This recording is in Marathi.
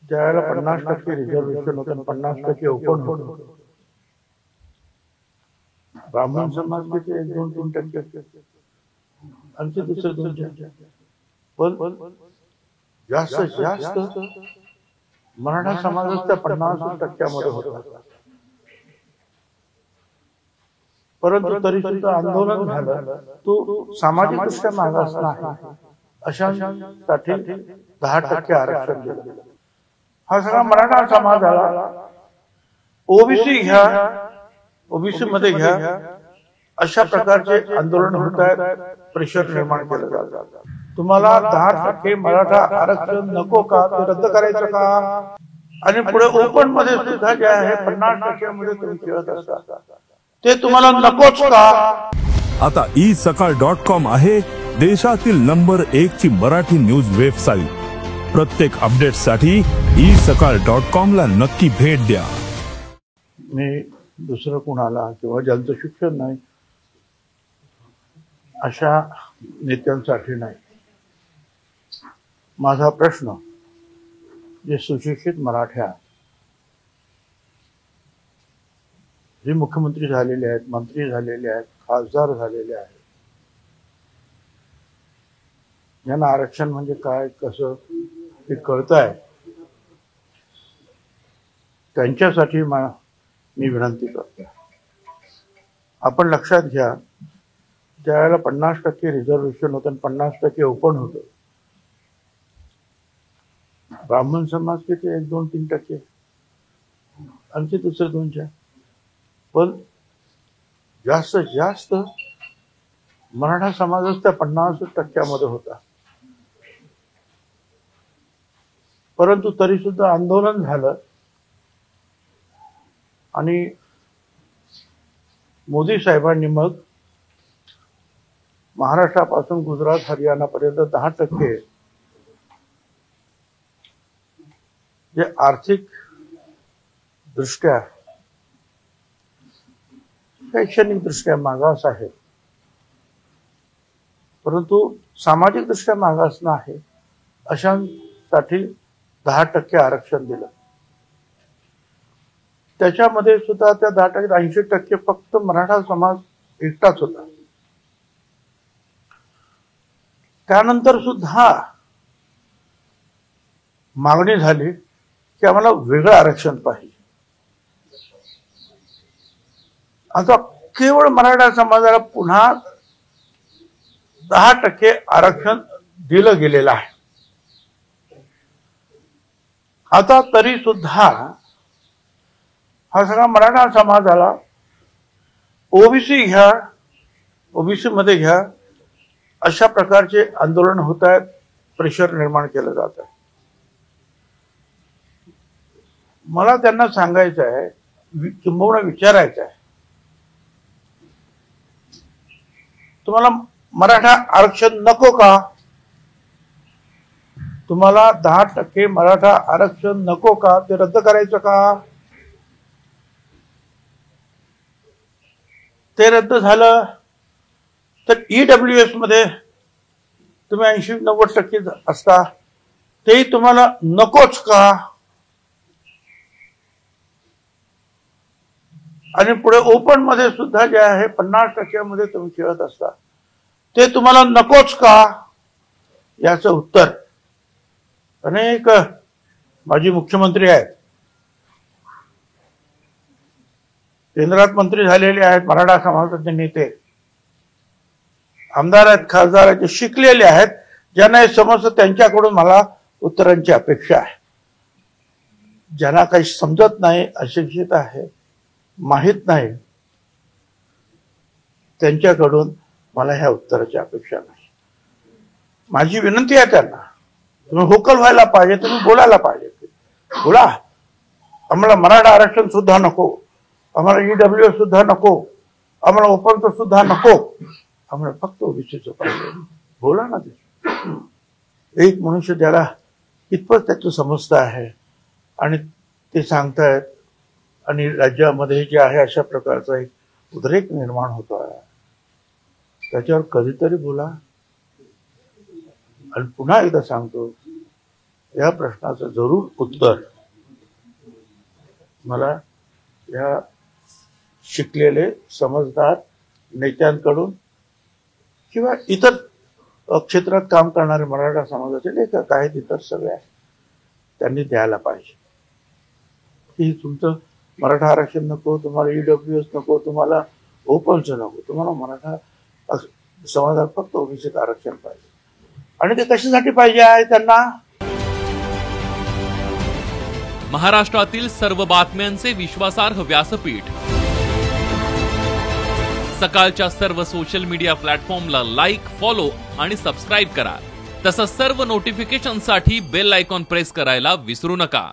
ज्यावेळेला 50% रिझर्वेशन होतं, 50% ओपन होतं, ब्राह्मण समाज किती 1-2-3% आमचे दुसरे 2-4, पण जास्तीत जास्त मराठा समाजाच त्या 50% होता. परंतु तरी सुद्धा आंदोलन झालं. तो सामाजिक दृष्ट्या मागास नाही अशांसाठी 10% आरक्षण दिलं. हा सगळा मराठा समाजाला ओबीसी घ्या, ओबीसी मध्ये घ्या अशा प्रकारचे आंदोलन होत आहेत, प्रेशर निर्माण केलं जातं. तुम्हाला 10% मराठा आरक्षण नको का, ते रद्द करायचं का? आणि पुढे ओपन मध्ये सुद्धा जे आहे 50% मध्ये तुम्ही खेळत असता, ते तुम्हाला नकोच का? आता isakal.com आहे देशातील नंबर 1 ची मराठी न्यूज वेबसाईट. प्रत्येक अपडेटसाठी isakal.com ला नक्की भेट द्या. मी दुसरं कुणाला किंवा ज्यांचं शिक्षण नाही अशा नेत्यांसाठी नाही. माझा प्रश्न जे सुशिक्षित मराठा जे मुख्यमंत्री झालेले आहेत, मंत्री झालेले आहेत, खासदार झालेले आहेत, यांना आरक्षण म्हणजे काय कसं ते कळतंय, त्यांच्यासाठी मी विनंती करतो. आपण लक्षात घ्या, ज्यावेळेला 50% रिझर्वेशन होतं आणि 50% ओपन होतं, ब्राह्मण समाज किती 1-2-3% आमचे दुसरे 2-4, पण जास्तीत जास्त मराठा समाजच त्या 50% होता. परंतु तरी सुद्धा आंदोलन झालं आणि मोदी साहेबांनी मग महाराष्ट्रापासून गुजरात, हरियाणा पर्यंत 10% जे आर्थिक दृष्ट्या, शैक्षणिक दृष्ट्या मागास आहे, परंतु सामाजिक दृष्ट्या मागास नाही अशांसाठी 10% आरक्षण दिलं. त्याच्यामध्ये सुद्धा त्या 10% 80% फक्त मराठा समाज एकटाच होता. त्यानंतर सुद्धा मागणी झाली की आम्हाला वेगळं आरक्षण पाहिजे. आता केवळ मराठा समाजाला पुन्हा 10% आरक्षण दिलं गेलेलं आहे. आता तरी सुद्धा हा सगळा मराठा समाजाला ओबीसी घ्या, ओबीसी मध्ये घ्या अशा प्रकारचे आंदोलन होत आहेत, प्रेशर निर्माण केलं जात आहे. मला त्यांना सांगायचं आहे, किंबहुना विचारायचं आहे, तुम्हाला मराठा आरक्षण नको का? तुम्हाला 10% मराठा आरक्षण नको का? ते रद्द करायचं का? ते रद्द झालं तर ईडब्ल्यूएस मध्ये तुम्ही 80-90% असता, तेही तुम्हाला नकोच का? आणि पुढे ओपन मध्ये सुद्धा जे आहे 50% मध्ये तुम्ही खेळत असता, ते तुम्हाला नकोच का? याचं उत्तर अनेक माजी मुख्यमंत्री आहेत, केंद्रात मंत्री झालेले आहेत, मराठा समाजाचे नेते, आमदार आहेत, खासदार आहेत, शिकलेले आहेत, ज्यांना हे समजतं, त्यांच्याकडून मला उत्तरांची अपेक्षा आहे. ज्यांना काही समजत नाही, अशिक्षित आहे, माहित नाही, त्यांच्याकडून मला ह्या उत्तराची अपेक्षा नाही. माझी विनंती आहे त्यांना, तुम्ही व्होकल व्हायला पाहिजे, तुम्ही बोलायला पाहिजे. बोला, आम्हाला मराठा आरक्षण सुद्धा नको, आम्हाला ईडब्ल्यूएस सुद्धा नको, आम्हाला ओपनचं सुद्धा नको, आम्हाला फक्त ओबीसीचं पाहिजे. बोला ना. ते एक मनुष्य ज्याला इतपत त्याचं समजतं आहे आणि ते सांगतायत आणि राज्यामध्ये जे आहे अशा प्रकारचा एक उद्रेक निर्माण होतो आहे, त्याच्यावर कधीतरी बोला. आणि पुन्हा एकदा सांगतो, या प्रश्नाचं जरूर उत्तर मला या शिकलेले समजदार नेत्यांकडून किंवा इतर क्षेत्रात काम करणारे मराठा समाजाचे लेखक आहेत, इतर सगळे आहेत, त्यांनी द्यायला पाहिजे की तुमचं मराठा आरक्षण नको, तुम्हाला ईडब्ल्यूएस नको, तुम्हाला ओपनचं नको, तुम्हाला मराठा समाजात फक्त ओबीसीत आरक्षण पाहिजे. आणि ते कशासाठी पाहिजे आहे त्यांना? महाराष्ट्रातील सर्व बातम्यांचे विश्वासार्ह व्यासपीठ सकाळच्या सर्व सोशल मीडिया प्लॅटफॉर्मला लाईक, फॉलो आणि सबस्क्राईब करा. तसंच सर्व नोटिफिकेशनसाठी बेल आयकॉन प्रेस करायला विसरू नका.